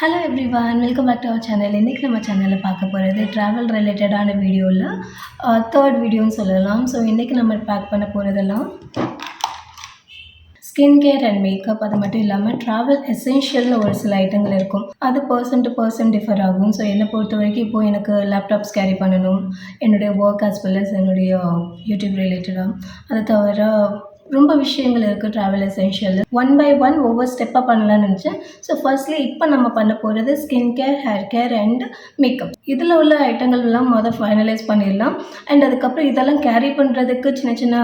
Hello everyone, welcome back to our channel. இன்றைக்கி நம்ம சேனலில் பார்க்க போகிறது ட்ராவல் ரிலேட்டடான வீடியோவில் தேர்ட் வீடியோன்னு சொல்லலாம். ஸோ இன்றைக்கி நம்ம பேக் பண்ண போகிறதெல்லாம் ஸ்கின் கேர் அண்ட் மேக்கப். அது மட்டும் இல்லாமல் ட்ராவல் எசென்ஷியல்னு ஒரு சில ஐட்டங்கள் இருக்கும். அது பர்சன் டு பர்சன் டிஃபர் ஆகும். ஸோ என்னை பொறுத்த வரைக்கும் இப்போது எனக்கு லேப்டாப்ஸ் கேரி பண்ணணும், என்னுடைய ஒர்க் ஆஸ் வெல் அஸ் என்னுடைய யூடியூப் ரிலேட்டடாக. அதை தவிர ரொம்ப விஷயங்கள் இருக்குது travel essential. One by one ஒவ்வொரு ஸ்டெப்பாக பண்ணலான்னு நினச்சேன். ஸோ ஃபர்ஸ்ட்லி இப்போ நம்ம பண்ண போகிறது skin care, hair care and makeup. இதில் உள்ள ஐட்டங்கள்லாம் ஃபைனலைஸ் பண்ணிடலாம். அண்ட் அதுக்கப்புறம் இதெல்லாம் கேரி பண்ணுறதுக்கு சின்ன சின்ன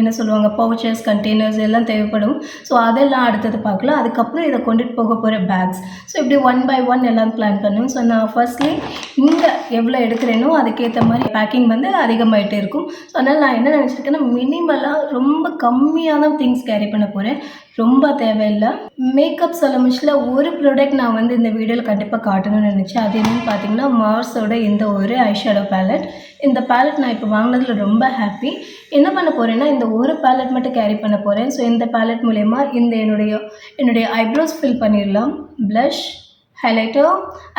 என்ன சொல்லுவாங்க, பவுச்சஸ், கண்டெய்னர்ஸ் எல்லாம் தேவைப்படும். ஸோ அதெல்லாம் அடுத்தது பார்க்கலாம். அதுக்கப்புறம் இதை கொண்டுட்டு போக போகிற பேக்ஸ். ஸோ இப்படி ஒன் பை ஒன் எல்லாம் பிளான் பண்ணும். ஸோ நான் ஃபர்ஸ்ட்லி இங்கே எவ்வளோ எடுக்கிறேனோ அதுக்கேற்ற மாதிரி பேக்கிங் அதிகமாகிட்டே இருக்கும். ஸோ அதனால் நான் என்ன நினச்சிருக்கேன்னா, மினிமலாக ரொம்ப கம்மியாக தான் திங்ஸ் கேரி பண்ண போகிறேன், ரொம்ப தேவையில்லை. மேக்கப் சொல்ல ஒரு ப்ராடக்ட் நான் இந்த வீடியோவில் கண்டிப்பாக காட்டணும்னு நினச்சேன். அது என்னென்னு பார்த்தீங்கன்னா, மார்ஸோட இந்த ஒரு ஐஷேடோ பேலட். இந்த பேலட் நான் இப்போ வாங்கினதில் ரொம்ப ஹாப்பி. என்ன பண்ண போகிறேன்னா, இந்த ஒரு பேலட் மட்டும் கேரி பண்ண போகிறேன். ஸோ இந்த பேலட் மூலயமா என்னுடைய ஐப்ரோஸ் ஃபில் பண்ணிடலாம், blush, highlighter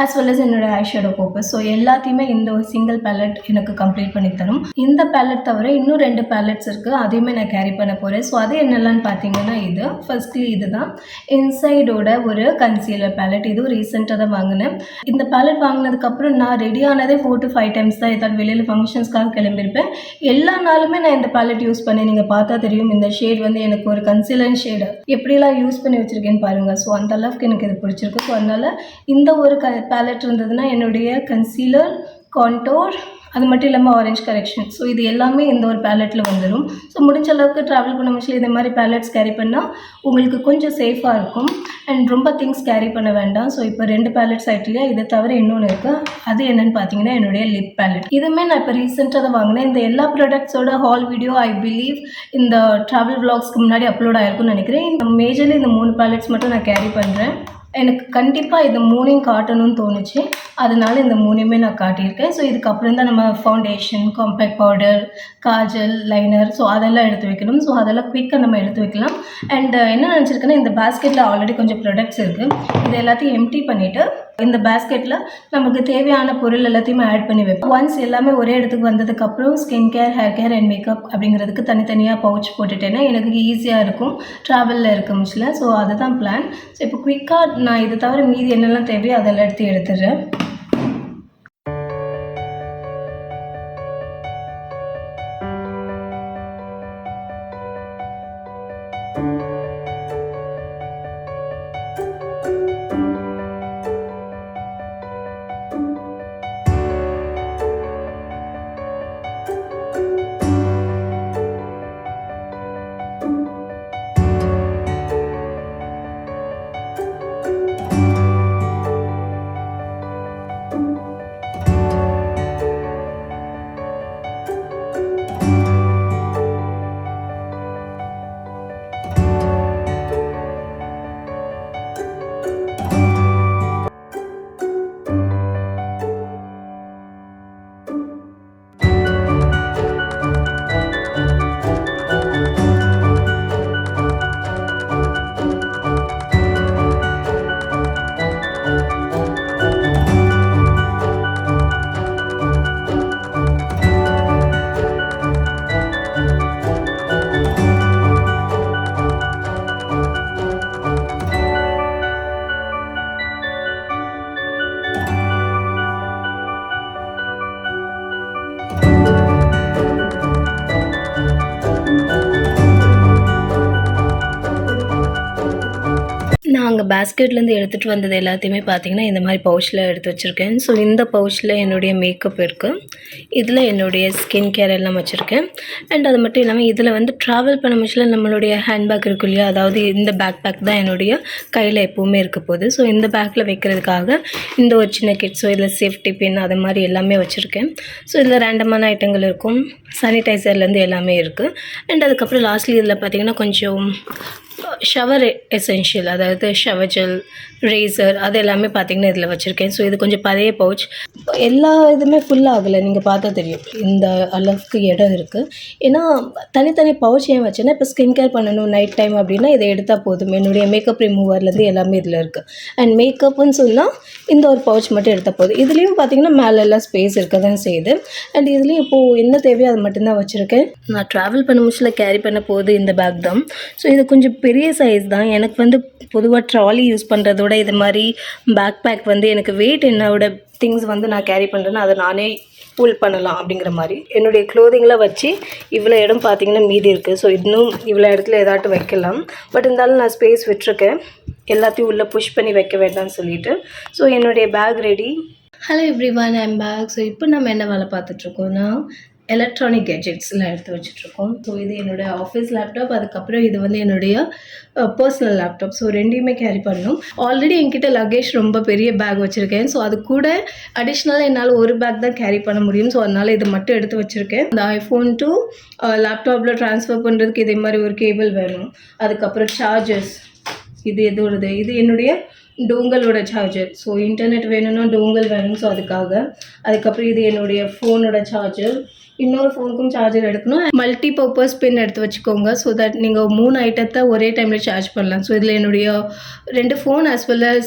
as well as என்னோடய ஐஷேடோ பர்பஸ். ஸோ எல்லாத்தையுமே இந்த ஒரு சிங்கிள் பேலட் எனக்கு கம்ப்ளீட் பண்ணி தரும். இந்த பேலட் தவிர இன்னும் 2 பேலட்ஸ் இருக்குது, அதையுமே நான் கேரி பண்ண போகிறேன். ஸோ அது என்னெல்லான்னு பார்த்தீங்கன்னா, இது ஃபர்ஸ்ட்லி இதுதான் இன்சைடோட ஒரு கன்சீலர் பேலட். இதுவும் ரீசெண்டாக தான் வாங்கினேன். இந்த பேலட் வாங்கினதுக்கப்புறம் நான் ரெடி ஆனதே 4 to 5 டைம்ஸ் தான். ஏதாவது வெளியில் ஃபங்க்ஷன்ஸ்க்காக கிளம்பியிருப்பேன். எல்லா நாளுமே நான் இந்த பேலட் யூஸ் பண்ணேன். நீங்கள் பார்த்தா தெரியும், இந்த ஷேட் எனக்கு ஒரு கன்சீலர் ஷேடு எப்படிலாம் யூஸ் பண்ணி வச்சுருக்கேன்னு பாருங்கள். ஸோ அந்த அளவுக்கு எனக்கு இது பிடிச்சிருக்கு. ஸோ அதனால் இந்த ஒரு பேலட் இருந்ததுன்னா என்னுடைய கன்சீலர், கான்டோர், அது மட்டும் இல்லாமல் ஆரஞ்ச் கரெக்ஷன், ஸோ இது எல்லாமே இந்த ஒரு பேலட்டில் வந்துடும். ஸோ முடிஞ்ச அளவுக்கு ட்ராவல் பண்ண முடியல இந்த மாதிரி பேலட்ஸ் கேரி பண்ணால் உங்களுக்கு கொஞ்சம் சேஃபாக இருக்கும். அண்ட் ரொம்ப திங்ஸ் கேரி பண்ண வேண்டாம். ஸோ இப்போ 2 பேலட்ஸ் ஆகிட்டு இல்லையா, இதை தவிர இன்னொன்று இருக்குது. அது என்னென்னு பார்த்தீங்கன்னா, என்னுடைய லிப் பேலட். இதுவுமே நான் இப்போ ரீசெண்டாக தான் வாங்கினேன். இந்த எல்லா ப்ராடக்ட்ஸோட ஹால் வீடியோ ஐ பிலீவ் இந்த ட்ராவல் விளாக்ஸ்க்கு முன்னாடி அப்லோட் ஆகிருக்குன்னு நினைக்கிறேன். இந்த மேஜர்லி இந்த 3 பேலட்ஸ் மட்டும் நான் கேரி பண்ணுறேன். எனக்கு கண்டிப்பாக இது 3 காட்டணும்னு தோணுச்சு, அதனால இந்த 3மே நான் காட்டியிருக்கேன். ஸோ இதுக்கப்புறம் தான் நம்ம foundation, compact powder, Kajal, liner, so அதெல்லாம் எடுத்து வைக்கணும். ஸோ அதெல்லாம் குயிக்காக நம்ம எடுத்து வைக்கலாம். அண்ட் என்ன நினச்சிருக்கேன்னா, இந்த பேஸ்கெட்டில் ஆல்ரெடி கொஞ்சம் ப்ராடக்ட்ஸ் இருக்குது. இது எல்லாத்தையும் எம்டி பண்ணிவிட்டு இந்த பேஸ்கெட்டில் நமக்கு தேவையான பொருள் எல்லாத்தையுமே ஆட் பண்ணி வைப்போம். ஒன்ஸ் எல்லாமே ஒரே இடத்துக்கு வந்ததுக்கப்புறம் skin care, hair care and makeup அப்படிங்கிறதுக்கு தனித்தனியாக பவுச் போட்டுட்டேன்னா எனக்கு ஈஸியாக இருக்கும் ட்ராவலில் இருக்க முடியல. ஸோ அதுதான் பிளான். ஸோ இப்போ குயிக்காக நான் இது தவிர மீதி என்னெல்லாம் தேவையோ அதெல்லாம் எடுத்துடுறேன். அங்கே பேஸ்கெட்லேருந்து எடுத்துகிட்டு வந்தது எல்லாத்தையுமே பார்த்திங்கன்னா இந்த மாதிரி பவுச்சில் எடுத்து வச்சுருக்கேன். ஸோ இந்த பவுச்சில் என்னுடைய மேக்கப் இருக்குது, இதில் என்னுடைய ஸ்கின் கேர் எல்லாம் வச்சுருக்கேன். அண்ட் அது மட்டும் இல்லாமல் இதில் ட்ராவல் பண்ண முடியல நம்மளுடைய ஹேண்ட்பேக் இருக்கு இல்லையா, அதாவது இந்த பேக் தான் என்னுடைய கையில் எப்போவுமே இருக்க போகுது. ஸோ இந்த பேக்கில் வைக்கிறதுக்காக இந்த ஒரு சின்ன கிட், ஸோ இதில் சேஃப்டி பின் அது மாதிரி எல்லாமே வச்சுருக்கேன். ஸோ இதில் ரேண்டமான ஐட்டங்கள் இருக்கும், சானிடைசர்லேருந்து எல்லாமே இருக்குது. அண்ட் அதுக்கப்புறம் லாஸ்ட்லி இதில் பார்த்திங்கன்னா கொஞ்சம் ஷவர் எசென்ஷியல், அதாவது ஷவர் ஜெல், ரேசர் அது எல்லாமே பார்த்தீங்கன்னா இதில் வச்சுருக்கேன். ஸோ இது கொஞ்சம் பழைய பவுச். எல்லா இதுவுமே ஃபுல் ஆகலை, நீங்கள் பார்த்தா தெரியும் இந்த அளவுக்கு இடம் இருக்குது. ஏன்னா தனித்தனி பவுச் ஏன் வச்சேன்னா, இப்போ ஸ்கின் கேர் பண்ணணும் நைட் டைம் அப்படின்னா இதை எடுத்தால் போதும். என்னுடைய மேக்கப் ரிமூவர்லேருந்து எல்லாமே இதில் இருக்குது. அண்ட் மேக்கப்னு சொன்னால் இந்த ஒரு பவுச் மட்டும் எடுத்தால் போதும். இதுலேயும் பார்த்தீங்கன்னா மேலே எல்லாம் ஸ்பேஸ் இருக்க தான் செய்யுது. அண்ட் இதுலேயும் இப்போது என்ன தேவையோ அது மட்டும்தான் வச்சுருக்கேன். நான் ட்ராவல் பண்ண முச்சில் கேரி பண்ண போகுது இந்த பேக் தான். ஸோ இது கொஞ்சம் பெரிய சைஸ் தான். எனக்கு வந்து பொதுவாக ட்ராலி யூஸ் பண்ணுறதோட இது மாதிரி பேக் பேக் வந்து எனக்கு வெயிட் என்னோட திங்ஸ் வந்து நான் கேரி பண்ணுறேன்னா அதை நானே புல் பண்ணலாம் அப்படிங்கிற மாதிரி. என்னுடைய க்ளோதிங்லாம் வச்சு இவ்வளோ இடம் பார்த்திங்கன்னா மீதி இருக்குது. ஸோ இன்னும் இவ்வளோ இடத்துல ஏதாட்டும் வைக்கலாம். பட் இருந்தாலும் நான் ஸ்பேஸ் விட்டுருக்கேன், எல்லாத்தையும் உள்ளே புஷ் பண்ணி வைக்க வேண்டாம்னு சொல்லிட்டு. ஸோ என்னுடைய bag ready. Hello everyone, I'm back. So இப்போ நம்ம என்ன வேலை பார்த்துட்ருக்கோன்னா எலக்ட்ரானிக் கேஜெட்ஸ்லாம் எடுத்து வச்சுட்ருக்கோம். ஸோ இது என்னோடய ஆஃபீஸ் லேப்டாப், அதுக்கப்புறம் இது வந்து என்னுடைய பர்சனல் லேப்டாப். ஸோ ரெண்டையுமே கேரி பண்ணணும். ஆல்ரெடி என்கிட்ட லக்கேஜ் ரொம்ப பெரிய பேக் வச்சுருக்கேன். ஸோ அது கூட அடிஷ்னலாக என்னால் ஒரு பேக் தான் கேரி பண்ண முடியும். ஸோ அதனால் இது மட்டும் எடுத்து வச்சுருக்கேன். இந்த ஐஃபோன் டு லேப்டாப்பில் ட்ரான்ஸ்ஃபர் பண்ணுறதுக்கு இதே மாதிரி ஒரு கேபிள் வேணும். அதுக்கப்புறம் சார்ஜர்ஸ், இது எதோடது, இது என்னுடைய டோங்கலோட சார்ஜர். ஸோ இன்டர்நெட் வேணும்னா டோங்கல் வேணும். ஸோ அதுக்கப்புறம் இது என்னுடைய ஃபோனோட சார்ஜர். இன்னொரு ஃபோனுக்கும் சார்ஜர் எடுக்கணும். மல்டி பர்பஸ் பின் எடுத்து வச்சுக்கோங்க. ஸோ தட் நீங்கள் 3 ஐட்டத்தை ஒரே டைமில் சார்ஜ் பண்ணலாம். ஸோ இதில் என்னுடைய 2 ஃபோன் as well as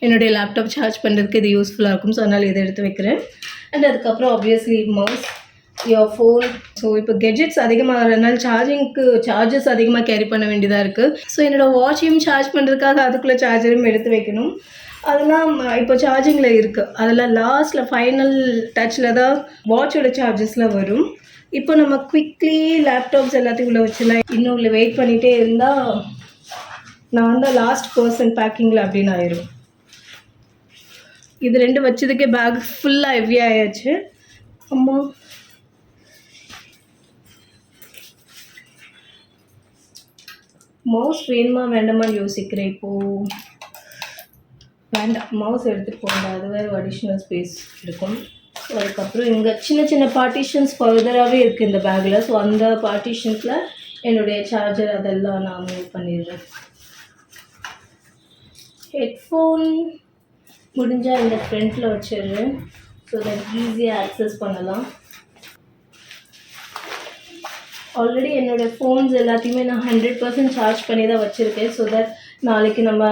என்னுடைய லேப்டாப் சார்ஜ் பண்ணுறதுக்கு இது யூஸ்ஃபுல்லாக இருக்கும். ஸோ அதனால் இதை எடுத்து வைக்கிறேன். அண்ட் அதுக்கப்புறம் obviously mouse, your phone. So இப்போ கெஜெட்ஸ் அதிகமாகிறதுனால சார்ஜஸ் அதிகமாக கேரி பண்ண வேண்டியதாக இருக்குது. ஸோ என்னோடய வாட்சையும் சார்ஜ் பண்ணுறதுக்காக அதுக்குள்ளே சார்ஜரும் எடுத்து வைக்கணும். அதெல்லாம் இப்போ சார்ஜிங்கில் இருக்குது. அதில் லாஸ்ட்டில் ஃபைனல் டச்சில் தான் வாட்சோட சார்ஜஸ்லாம் வரும். இப்போ நம்ம குவிக்லி லேப்டாப்ஸ் எல்லாத்தையும் உள்ளே வச்சிடலாம். இன்னும் உள்ள வெயிட் பண்ணிகிட்டே இருந்தால் நான் தான் லாஸ்ட் பர்சன் பேக்கிங்கில் அப்படின்னு ஆயிரும். இது 2 வச்சதுக்கே பேக் ஃபுல்லாக ஹெவி ஆயாச்சு. அம்மா, மவுஸ் வேணுமா வேண்டாமான்னு யோசிக்கிறேன். இப்போது வேண்டாம், மவுஸ் எடுத்துகிட்டு போங்க, அது வேறு அடிஷ்னல் ஸ்பேஸ் இருக்கும். ஸோ அதுக்கப்புறம் இங்கே சின்ன சின்ன பார்ட்டிஷன்ஸ் ஃபர்தராகவே இருக்குது இந்த பேக்கில். ஸோ அந்த பார்ட்டிஷன்ஸில் என்னுடைய சார்ஜர் அதெல்லாம் நான் மூவ் பண்ணிடுறேன். ஹெட்ஃபோன் முடிஞ்சால் இந்த ஃப்ரண்ட்டில் வச்சிடுறேன். ஸோ தட் ஈஸியாக ஆக்சஸ் பண்ணலாம். ஆல்ரெடி என்னோடய ஃபோன்ஸ் எல்லாத்தையுமே நான் 100% சார்ஜ் பண்ணி தான் வச்சுருக்கேன். ஸோ தட் நாளைக்கு நம்ம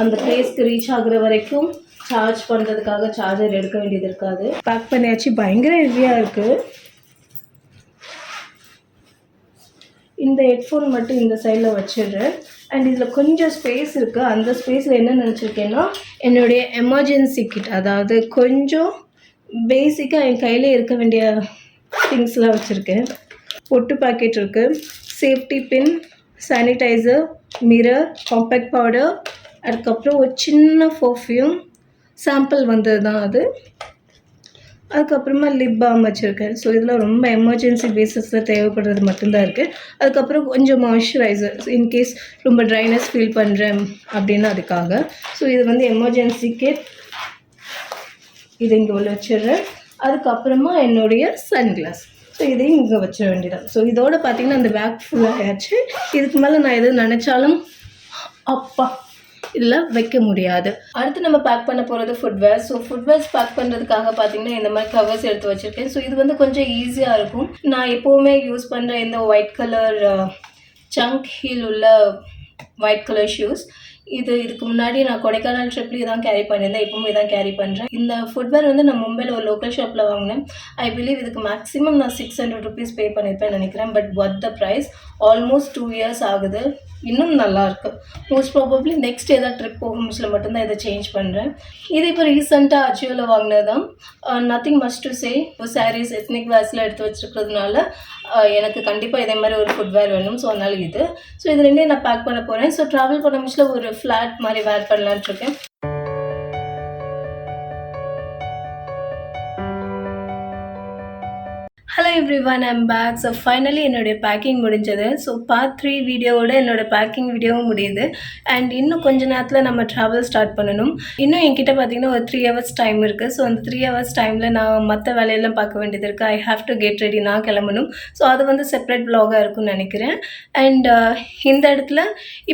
அந்த பிளேஸ்க்கு ரீச் ஆகுற வரைக்கும் சார்ஜ் பண்ணுறதுக்காக சார்ஜர் எடுக்க வேண்டியது இருக்காது. பேக் பண்ணியாச்சு. பயங்கர ஹெவியாக இருக்குது. இந்த ஹெட்ஃபோன் மட்டும் இந்த சைடில் வச்சிடுறேன். அண்ட் இதில் கொஞ்சம் ஸ்பேஸ் இருக்குது. அந்த ஸ்பேஸில் என்ன நினச்சிருக்கேன்னா என்னுடைய எமர்ஜென்சி கிட், அதாவது கொஞ்சம் பேசிக்காக என் கையில் இருக்க வேண்டிய திங்ஸ்லாம் வச்சுருக்கேன். பொட்டு பாக்கெட் இருக்குது, safety pin, sanitiser, mirror, compact powder, அதுக்கப்புறம் ஒரு சின்ன பர்ஃப்யூம் சாம்பிள் வந்தது தான் அது. அதுக்கப்புறமா லிப் பாம் வச்சுருக்கேன். ஸோ இதில் ரொம்ப எமர்ஜென்சி பேசிஸில் தேவைப்படுறது மட்டும்தான் இருக்குது. அதுக்கப்புறம் கொஞ்சம் மாய்ஸ்சரைசர் இன்கேஸ் ரொம்ப ட்ரைனஸ் ஃபீல் பண்ணுறேன் அப்படின்னா அதுக்காக. ஸோ இது வந்து எமர்ஜென்சி கிட். இது இங்கே உள்ள வச்சிடுறேன். அதுக்கப்புறமா என்னுடைய சன்கிளாஸ். ஸோ இதையும் இங்கே வச்சிட வேண்டியதான். ஸோ இதோடு பார்த்திங்கன்னா அந்த பேக் ஃபுல்லாக ஆச்சு. இதுக்கு மேலே நான் எது நினச்சாலும் அப்பா இதில் வைக்க முடியாது. அடுத்து நம்ம பேக் பண்ண போகிறது ஃபுட்வேர். ஸோ ஃபுட்வேர்ஸ் பேக் பண்ணுறதுக்காக பார்த்திங்கன்னா இந்த மாதிரி கவர்ஸ் எடுத்து வச்சுருக்கேன். ஸோ இது வந்து கொஞ்சம் ஈஸியாக இருக்கும். நான் எப்போவுமே யூஸ் பண்ணுற இந்த ஒயிட் கலர் சங்க் ஹீல் உள்ள ஒயிட் கலர் ஷூஸ். இதுக்கு முன்னாடி நான் கொடைக்கானல் ட்ரிப்லேயே தான் கேரி பண்ணியிருந்தேன். இப்போவும் இதான் கேரி பண்ணுறேன். இந்த ஃபுட்வேர் வந்து நான் மும்பையில் ஒரு லோக்கல் ஷாப்பில் வாங்கினேன். ஐ பிலீவ் இதுக்கு மேக்ஸிமம் நான் 600 rupees பே பண்ணியிருப்பேன் நினைக்கிறேன். But worth the price. Almost 2 years ஆகுது. இன்னும் நல்லாயிருக்கு. மோஸ்ட் ப்ராபப்ளி நெக்ஸ்ட் ஏதாவது ட்ரிப் போகும்ஸில் மட்டும்தான் இதை சேஞ்ச் பண்ணுறேன். இது இப்போ ரீசெண்டாக அச்சுவில் வாங்கினது தான். Nothing much to say. இப்போ சாரீஸ் எத்னிக் வேர்ஸில் எடுத்து வச்சுருக்கிறதுனால எனக்கு கண்டிப்பாக இதே மாதிரி ஒரு ஃபுட்வேர் வேணும். ஸோ அதனால் இது. ஸோ இது ரெண்டையும் நான் பேக் பண்ண போகிறேன். ஸோ ட்ராவல் பண்ண முச்சில் ஒரு ஃப்ளாட் மாதிரி வேர் பண்ணலான்ட்டு இருக்கேன். Hello everyone, I'm back. So finally என்னுடைய பேக்கிங் முடிஞ்சது. ஸோ பார்ட் 3 வீடியோவோட என்னோடய பேக்கிங் வீடியோவும் முடியுது. அண்ட் இன்னும் கொஞ்ச நேரத்தில் நம்ம ட்ராவல் ஸ்டார்ட் பண்ணணும். இன்னும் என்கிட்ட பார்த்தீங்கன்னா ஒரு 3 ஹவர்ஸ் டைம் இருக்குது. ஸோ அந்த 3 ஹவர்ஸ் டைமில் நான் மற்ற வேலையெல்லாம் பார்க்க வேண்டியது இருக்குது. I have to get ready, நான் கிளம்பணும். ஸோ அது வந்து செப்பரேட் வ்ளாகாக இருக்கும்னு நினைக்கிறேன். அண்ட் இந்த இடத்துல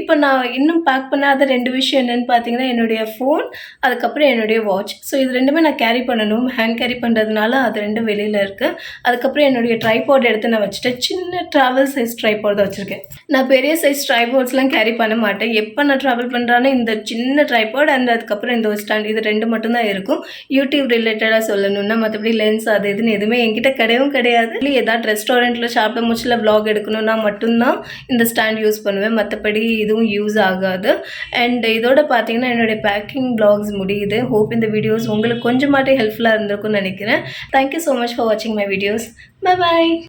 இப்போ நான் இன்னும் பேக் பண்ணாத 2 விஷயம் என்னென்னு பார்த்தீங்கன்னா, என்னுடைய ஃபோன், அதுக்கப்புறம் என்னுடைய வாட்ச். ஸோ இது ரெண்டுமே நான் கேரி பண்ணணும். ஹேண்ட் கேரி பண்ணுறதுனால அது ரெண்டும் வெளியில் இருக்குது. அதுக்கப்புறம் என்னுடைய ட்ரைபாட் எடுத்து நான் வச்சுட்டேன். சின்ன ட்ராவல் சைஸ் ட்ரைபாட் தான் வச்சுருக்கேன். நான் பெரிய சைஸ் ட்ரைபாட்ஸ்லாம் கேரி பண்ண மாட்டேன். எப்போ நான் ட்ராவல் பண்ணுறானோ இந்த சின்ன ட்ரைபாட் அண்ட் அதுக்கப்புறம் இந்த ஒரு ஸ்டாண்ட், இது 2 மட்டும்தான் இருக்கும். யூடியூப் ரிலேட்டடாக சொல்லணும்னா, மற்றபடி லென்ஸ் அது இதுன்னு எதுவுமே என்கிட்ட கிடையாது. இல்லை ஏதாவது ரெஸ்டாரண்ட்டில் சாப்பிட முடிச்சில் வ்ளாக் எடுக்கணும்னா மட்டும்தான் இந்த ஸ்டாண்ட் யூஸ் பண்ணுவேன். மற்றபடி இதுவும் யூஸ் ஆகாது. அண்ட் இதோட பார்த்தீங்கன்னா என்னுடைய பேக்கிங் வ்ளாக்ஸ் முடியுது. ஹோப் இந்த வீடியோஸ் உங்களுக்கு கொஞ்சமாட்டே ஹெல்ப்ஃபுல்லாக இருந்திருக்கும்னு நினைக்கிறேன். தேங்க்யூ ஸோ மச் ஃபார் வாட்சிங் மை வீடியோஸ். Bye bye.